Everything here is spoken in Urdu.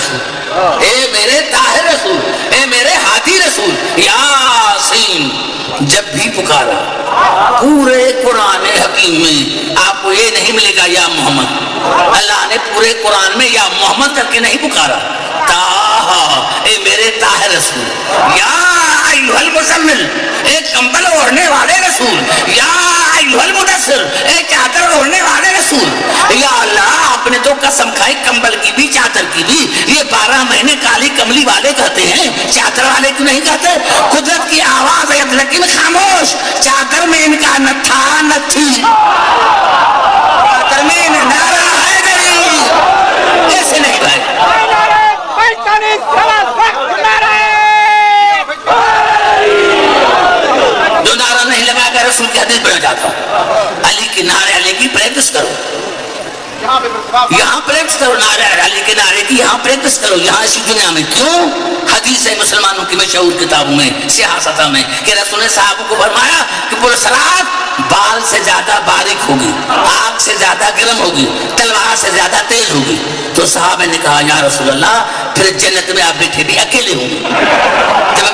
رسول، اے میرے طاہر رسول، اے میرے ہادی رسول، یاسین جب بھی پکارا پورے قرآن حکیم میں آپ کو یہ نہیں ملے گا یا محمد، اللہ نے پورے قرآن میں یا محمد کر کے نہیں پکارا، تاہا اے میرے طاہر رسول، یا ایھا المزمل اے کمبل اوڑھنے والے رسول، یا ایھا المدثر اے چادر اوڑھنے والے رسول، یا اللہ آپ نے تو قسم کھائی کمبل کی بھی چادر کی بھی، یہ 12 مہینے کالی کملی والے کہتے ہیں، چادر والے کیوں نہیں کہتے؟ قدرت کی آواز ہے لیکن خاموش، چادر میں ان کا نہ تھا نہ تھی، چادر میں نعرہ حیدری، ایسے نہیں بھائی، جو نعرہ نہیں لگا کر رسول کی حدیث بنا جاتا ہوں، علی کے نعرے علی کی پریکٹس کرو، یہاں پریکٹس کرو، نعرہ علی کے نعرے کی یہاں پریکٹس کرو، یہاں اسی دنیا میں کیوں؟ حدیث ہے مسلمانوں کی مشہور کتابوں میں سیاستہ میں کہ رسول نے صحابہ کو فرمایا کہ پرسرات بال سے زیادہ باریک ہوگی، آگ سے زیادہ گرم ہوگی، تلوار سے زیادہ تیز ہوگی، تو صحابہ نے کہا یا رسول اللہ پھر جنت میں آپ بیٹھے بھی اکیلے ہوں گے، جب